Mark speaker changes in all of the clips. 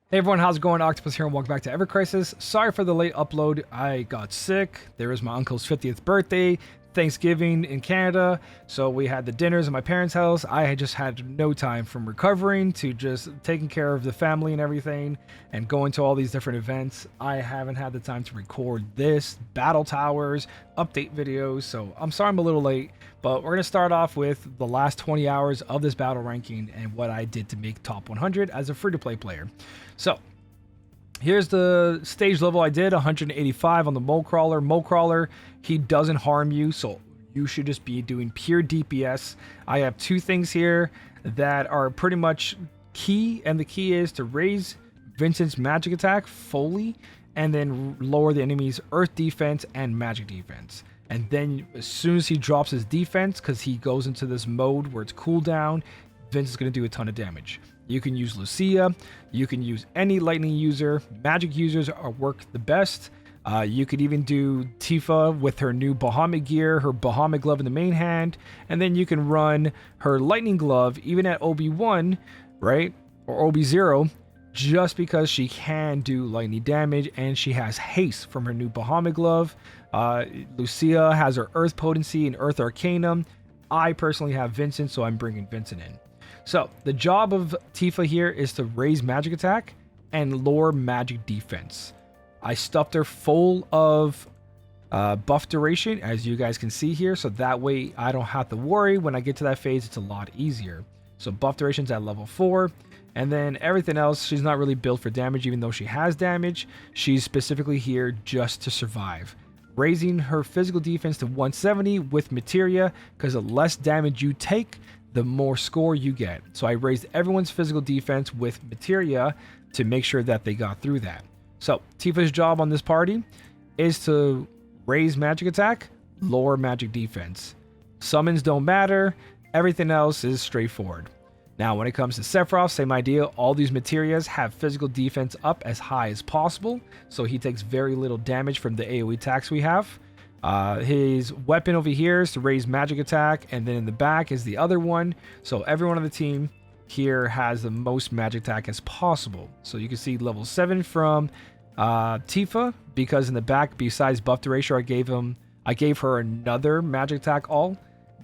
Speaker 1: Hey everyone, how's it going? Octopus here and welcome back to evercrisis. Sorry for the late upload. I got sick. There was my uncle's 50th birthday, Thanksgiving in Canada, so we had the dinners at my parents' house. I had just had no time from recovering to just taking care of the family and everything and going to all these different events. I haven't had the time to record this, battle towers, update videos, so I'm sorry I'm a little late, but we're going to start off with the last 20 hours of this battle ranking and what I did to make top 100 as a free-to-play player. So, here's the stage level I did, 185 on the mole crawler. Mole crawler, he doesn't harm you, so you should just be doing pure DPS. I have two things here that are pretty much key, and the key is to raise Vincent's magic attack fully, and then lower the enemy's earth defense and magic defense. And then as soon as he drops his defense, because he goes into this mode where it's cooldown, Vince is going to do a ton of damage. You can use Lucia, you can use any lightning user, magic users work the best. You could even do Tifa with her new Bahamut gear, her Bahamut glove in the main hand, and then you can run her lightning glove even at OB1, right, or OB0, just because she can do lightning damage and she has haste from her new Bahamut glove. Lucia has her earth potency and earth arcanum. I personally have Vincent, so I'm bringing Vincent in. So, the job of Tifa here is to raise magic attack and lower magic defense. I stuffed her full of buff duration, as you guys can see here, so that way I don't have to worry. When I get to that phase, it's a lot easier. So, buff duration's at level 4, and then everything else, she's not really built for damage, even though she has damage. She's specifically here just to survive. Raising her physical defense to 170 with materia, because the less damage you take, the more score you get. So I raised everyone's physical defense with materia to make sure that they got through that. So Tifa's job on this party is to raise magic attack, lower magic defense. Summons don't matter. Everything else is straightforward. Now when it comes to Sephiroth, same idea. All these materias have physical defense up as high as possible, so he takes very little damage from the AoE attacks we have. His weapon over here is to raise magic attack, and then in the back is the other one. So everyone on the team here has the most magic attack as possible. So you can see level 7 from Tifa, because in the back, besides buff duration, I gave her another magic attack all,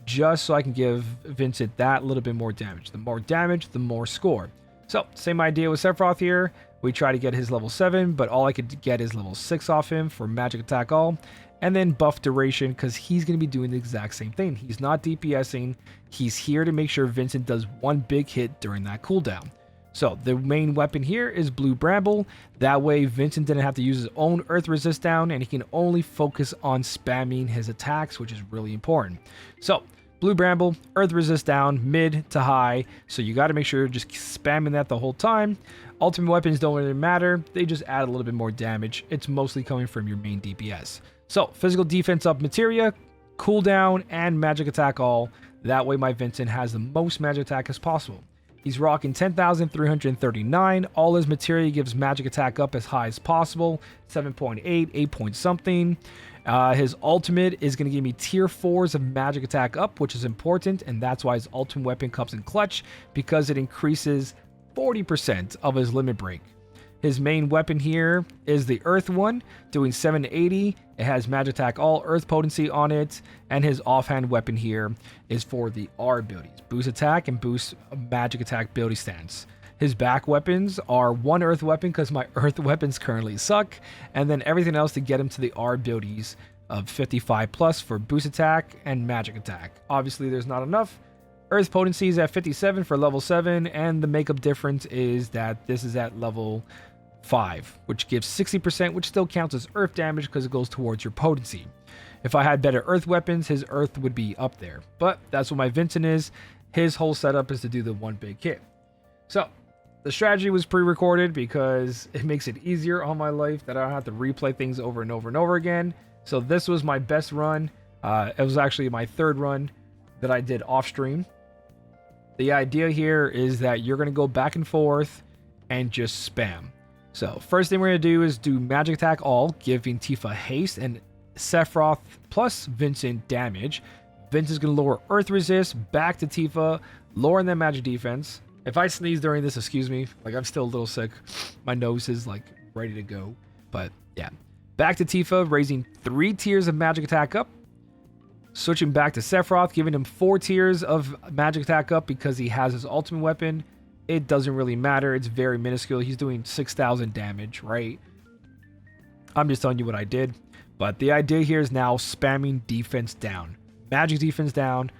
Speaker 1: just so I can give Vincent that little bit more damage. The more damage, the more score. So same idea with Sephiroth here. We try to get his level 7, but all I could get is level 6 off him for magic attack all. And then buff duration, because he's going to be doing the exact same thing. He's not DPSing. He's here to make sure Vincent does one big hit during that cooldown. So the main weapon here is Blue Bramble. That way Vincent didn't have to use his own earth resist down, and he can only focus on spamming his attacks, which is really important. So Blue Bramble, earth resist down, mid to high. So you got to make sure you're just spamming that the whole time. Ultimate weapons don't really matter. They just add a little bit more damage. It's mostly coming from your main DPS. So, physical defense up materia, cooldown, and magic attack all. That way my Vincent has the most magic attack as possible. He's rocking 10,339. All his materia gives magic attack up as high as possible. 7.8, 8 point something. His ultimate is going to give me tier 4s of magic attack up, which is important. And that's why his ultimate weapon comes in clutch, because it increases 40% of his limit break. His main weapon here is the Earth one, doing 780. It has magic attack all, earth potency on it, and his offhand weapon here is for the R abilities, boost attack and boost magic attack ability stance. His back weapons are one earth weapon, because my earth weapons currently suck, and then everything else to get him to the R abilities of 55 plus for boost attack and magic attack. Obviously there's not enough. Earth potency is at 57 for level 7, and the makeup difference is that this is at level 5, which gives 60%, which still counts as earth damage because it goes towards your potency. If I had better earth weapons, his earth would be up there. But that's what my Vincent is. His whole setup is to do the one big hit. So, the strategy was pre-recorded because it makes it easier on my life that I don't have to replay things over and over and over again. So this was my best run. It was actually my third run that I did off stream. The idea here is that you're going to go back and forth and just spam. So first thing we're going to do is do magic attack all, giving Tifa haste and Sephiroth plus Vincent damage. Vincent's going to lower earth resist back to Tifa, lowering that magic defense. If I sneeze during this, excuse me. Like, I'm still a little sick. My nose is, like, ready to go. But, yeah. Back to Tifa, raising 3 tiers of magic attack up. Switching back to Sephiroth, giving him 4 tiers of magic attack up because he has his ultimate weapon. It doesn't really matter. It's very minuscule. He's doing 6,000 damage, right? I'm just telling you what I did. But the idea here is now spamming defense down. Magic defense down,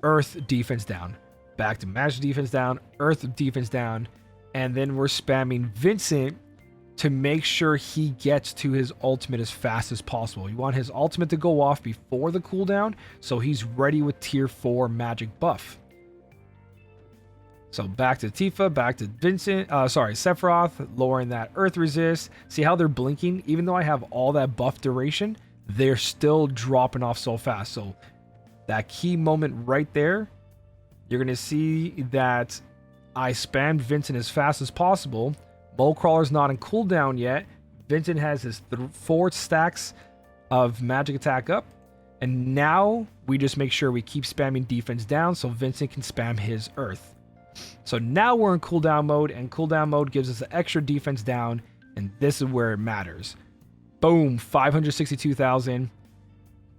Speaker 1: earth defense down. Back to magic defense down, earth defense down. And then we're spamming Vincent to make sure he gets to his ultimate as fast as possible. You want his ultimate to go off before the cooldown, so he's ready with tier 4 magic buff. So back to Tifa, back to Sephiroth, lowering that earth resist. See how they're blinking? Even though I have all that buff duration, they're still dropping off so fast. So that key moment right there, you're going to see that I spammed Vincent as fast as possible. Crawler's not in cooldown yet. Vincent has his 4 stacks of magic attack up. And now we just make sure we keep spamming defense down so Vincent can spam his earth. So now we're in cooldown mode, and cooldown mode gives us an extra defense down, and this is where it matters. Boom, 562,000.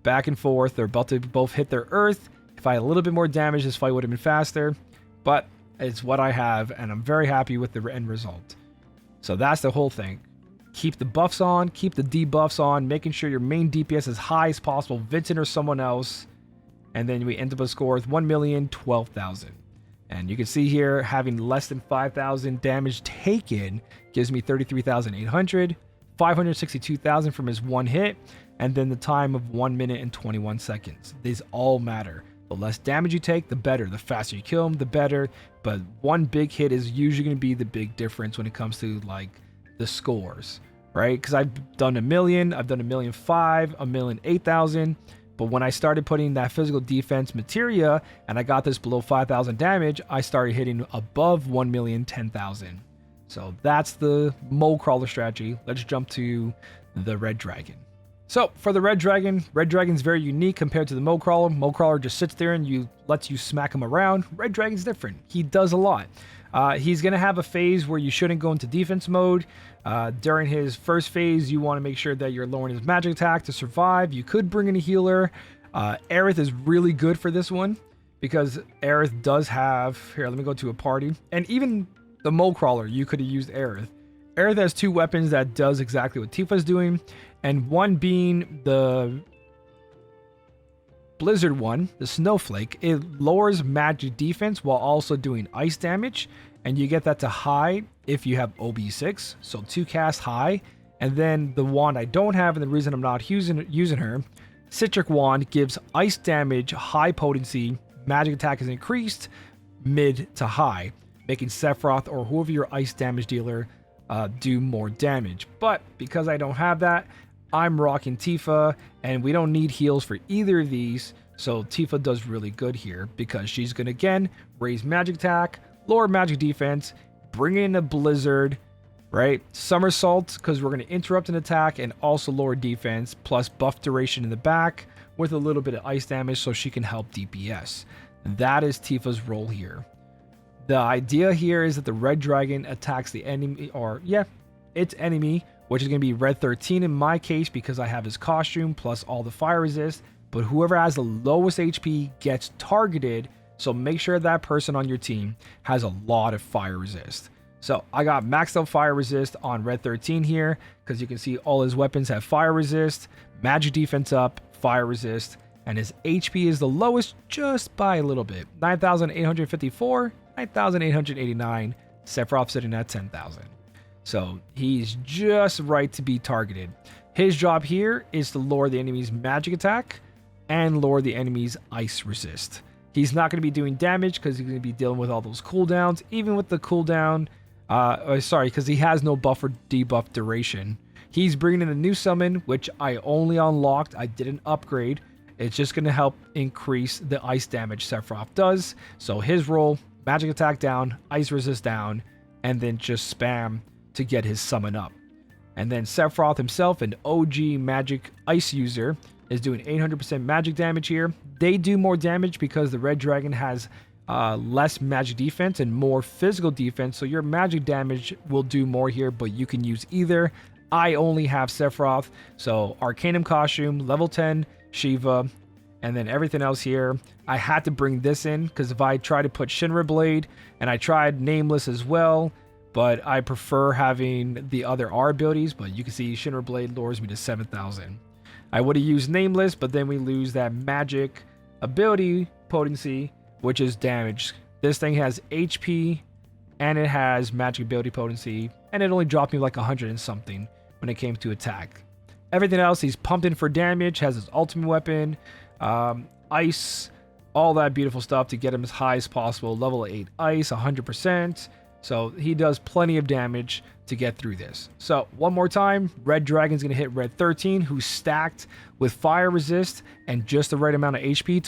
Speaker 1: Back and forth. They're about to both hit their earth. If I had a little bit more damage, this fight would have been faster. But it's what I have, and I'm very happy with the end result. So that's the whole thing. Keep the buffs on, keep the debuffs on, making sure your main DPS is as high as possible, Vincent or someone else. And then we end up with a score of 1,012,000. And you can see here, having less than 5,000 damage taken gives me 33,800, 562,000 from his one hit, and then the time of 1 minute and 21 seconds. These all matter. The less damage you take, the better. The faster you kill him, the better. But one big hit is usually going to be the big difference when it comes to like the scores, right? Because I've done 1 million, I've done 1,005,000, 1,008,000. But when I started putting that physical defense materia and I got this below 5,000 damage, I started hitting above 1,010,000. So that's the mole crawler strategy. Let's jump to the red dragon. So for the red dragon's very unique compared to the mole crawler. Mole crawler just sits there and lets you smack him around. Red dragon's different. He does a lot. He's going to have a phase where you shouldn't go into defense mode. During his first phase, you want to make sure that you're lowering his magic attack to survive. You could bring in a healer. Aerith is really good for this one because Aerith does have... Here, let me go to a party. And even the mole crawler, you could have used Aerith. Aerith has 2 weapons that does exactly what Tifa's doing. And one being the Blizzard one, the Snowflake. It lowers magic defense while also doing ice damage. And you get that to high if you have OB6. So 2 cast high. And then the wand I don't have, and the reason I'm not using her, Citric Wand gives ice damage, high potency, magic attack is increased, mid to high, making Sephiroth or whoever your ice damage dealer do more damage. But because I don't have that, I'm rocking Tifa, and we don't need heals for either of these. So Tifa does really good here because she's going to, again, raise magic attack, lower magic defense, bring in a Blizzard, right? Somersault, because we're going to interrupt an attack and also lower defense, plus buff duration in the back with a little bit of ice damage so she can help DPS. That is Tifa's role here. The idea here is that the red dragon attacks the enemy, or its enemy, which is going to be red 13 in my case because I have his costume plus all the fire resist. But whoever has the lowest HP gets targeted, so make sure that person on your team has a lot of fire resist. So I got maxed out fire resist on red 13 here because you can see all his weapons have fire resist, magic defense up, fire resist, and his HP is the lowest just by a little bit. 9,854, 9,889, Sephiroth sitting at 10,000. So he's just right to be targeted. His job here is to lower the enemy's magic attack and lower the enemy's ice resist. He's not going to be doing damage because he's going to be dealing with all those cooldowns. Even with the cooldown, because he has no buff or debuff duration. He's bringing in a new summon, which I only unlocked. I didn't upgrade. It's just going to help increase the ice damage Sephiroth does. So his role, magic attack down, ice resist down, and then just spam to get his summon up. And then Sephiroth himself, an OG magic ice user, is doing 800% magic damage here. They do more damage because the red dragon has less magic defense and more physical defense. So your magic damage will do more here, but you can use either. I only have Sephiroth, so Arcanum costume, level 10, Shiva, and then everything else here. I had to bring this in because if I try to put Shinra Blade, and I tried Nameless as well, but I prefer having the other R abilities, but you can see Shinra Blade lures me to 7,000. I would have used Nameless, but then we lose that magic ability potency, which is damage. This thing has HP and it has magic ability potency, and it only dropped me like 100 and something when it came to attack. Everything else, he's pumped in for damage, has his ultimate weapon, ice, all that beautiful stuff to get him as high as possible. Level 8 ice, 100%. So he does plenty of damage to get through this. So one more time, Red Dragon's going to hit Red 13, who's stacked with fire resist and just the right amount of HP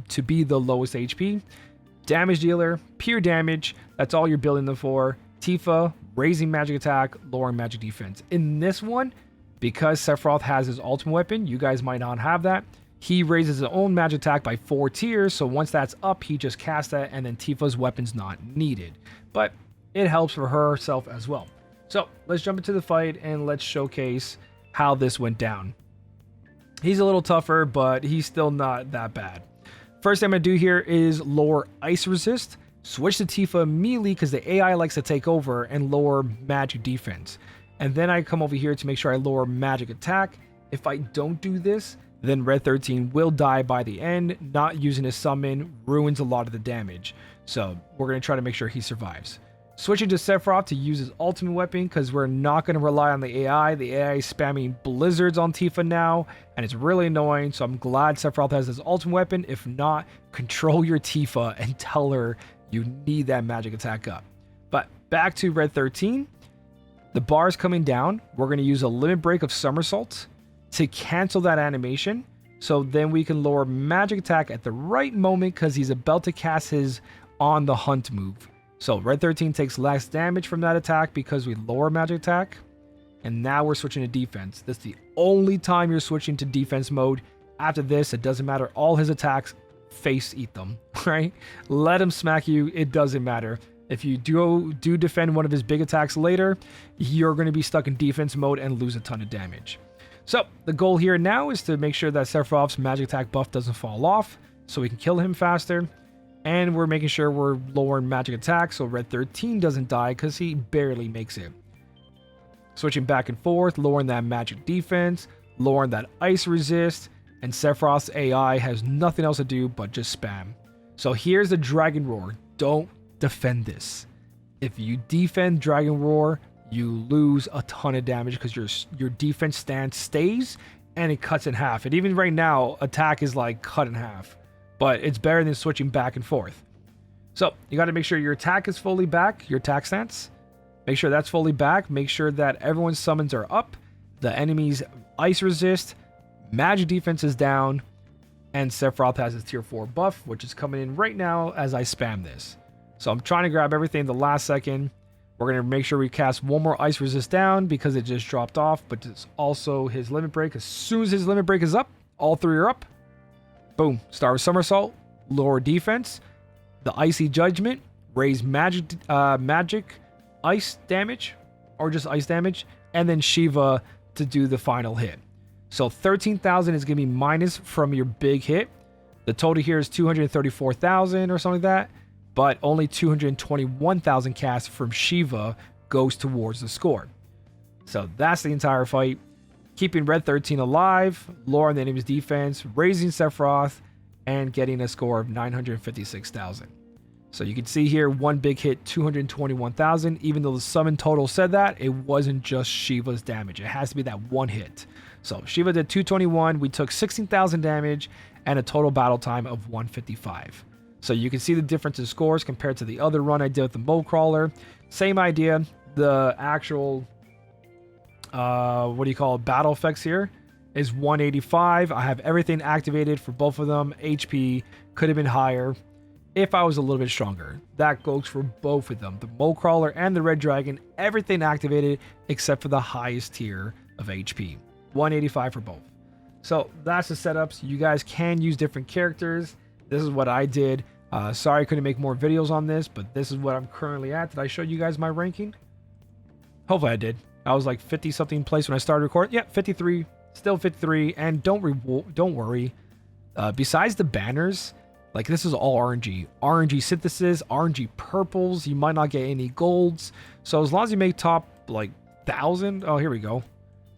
Speaker 1: to be the lowest HP. Damage dealer, pure damage, that's all you're building them for. Tifa, raising magic attack, lowering magic defense. In this one, because Sephiroth has his ultimate weapon, you guys might not have that. He raises his own magic attack by 4 tiers, so once that's up, he just casts that, and then Tifa's weapon's not needed. But it helps for herself as well. So let's jump into the fight and let's showcase how this went down. He's a little tougher, but he's still not that bad. First thing I'm going to do here is lower ice resist, switch to Tifa immediately because the AI likes to take over, and lower magic defense. And then I come over here to make sure I lower magic attack. If I don't do this, then Red 13 will die by the end. Not using his summon ruins a lot of the damage. So we're going to try to make sure he survives. Switching to Sephiroth to use his ultimate weapon because we're not going to rely on the AI. The AI is spamming blizzards on Tifa now, and it's really annoying, so I'm glad Sephiroth has his ultimate weapon. If not, control your Tifa and tell her you need that magic attack up. But back to Red 13. The bar is coming down. We're going to use a limit break of somersaults to cancel that animation, so then we can lower magic attack at the right moment because he's about to cast his on the hunt move. So Red 13 takes less damage from that attack because we lower magic attack. And now we're switching to defense. This is the only time you're switching to defense mode. After this, it doesn't matter. All his attacks, face eat them, right? Let him smack you. It doesn't matter. If you do defend one of his big attacks later, you're going to be stuck in defense mode and lose a ton of damage. So the goal here now is to make sure that Sephiroth's magic attack buff doesn't fall off so we can kill him faster. And we're making sure we're lowering magic attack so Red 13 doesn't die because he barely makes it. Switching back and forth, lowering that magic defense, lowering that ice resist, and Sephiroth's AI has nothing else to do but just spam. So here's the Dragon Roar. Don't defend this. If you defend Dragon Roar, you lose a ton of damage because your defense stance stays and it cuts in half. And even right now, attack is like cut in half. But it's better than switching back and forth. So you got to make sure your attack is fully back, your attack stance. Make sure that's fully back. Make sure that everyone's summons are up. The enemy's ice resist, magic defense is down, and Sephiroth has his tier 4 buff, which is coming in right now as I spam this. So I'm trying to grab everything the last second. We're going to make sure we cast one more ice resist down because it just dropped off, but it's also his limit break. As soon as his limit break is up, all 3 are up. Boom. Start with somersault, lower defense, the icy judgment, raise magic ice damage, or just ice damage, and then Shiva to do the final hit. So 13,000 is going to be minus from your big hit. The total here is 234,000 or something like that, but only 221,000 cast from Shiva goes towards the score. So that's the entire fight. Keeping Red 13 alive, lowering the enemy's defense, raising Sephiroth, and getting a score of 956,000. So you can see here, one big hit, 221,000. Even though the summon total said that, it wasn't just Shiva's damage. It has to be that one hit. So Shiva did 221. We took 16,000 damage and a total battle time of 155. So you can see the difference in scores compared to the other run I did with the Mole Crawler. Same idea. The actual battle effects here is 185. I have everything activated for both of them. HP could have been higher if I was a little bit stronger. That goes for both of them. The Mole Crawler and the Red Dragon, everything activated except for the highest tier of HP. 185 for both. So that's the setups. You guys can use different characters. This is what I did. Sorry I couldn't make more videos on this, but this is what I'm currently at. Did I show you guys my ranking? Hopefully I did. I was like 50 something place when I started recording. Yeah, 53, still 53. And don't worry. Besides the banners, like this is all RNG. RNG synthesis, RNG purples. You might not get any golds. So as long as you make top like 1,000, oh here we go,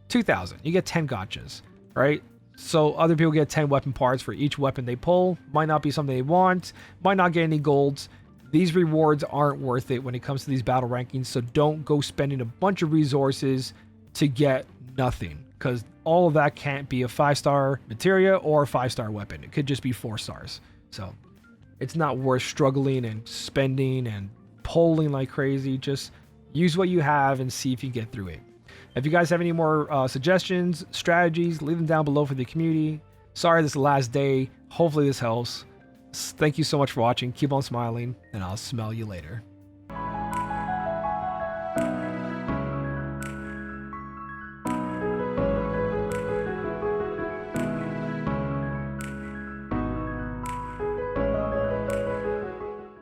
Speaker 1: 2,000. You get 10 gotchas, right? So other people get 10 weapon parts for each weapon they pull. Might not be something they want. Might not get any golds. These rewards aren't worth it when it comes to these battle rankings. So don't go spending a bunch of resources to get nothing. Because all of that can't be a 5-star materia or a 5-star weapon. It could just be 4 stars. So it's not worth struggling and spending and pulling like crazy. Just use what you have and see if you get through it. If you guys have any more suggestions, strategies, leave them down below for the community. Sorry this is the last day. Hopefully this helps. Thank you so much for watching. Keep on smiling, and I'll smell you later.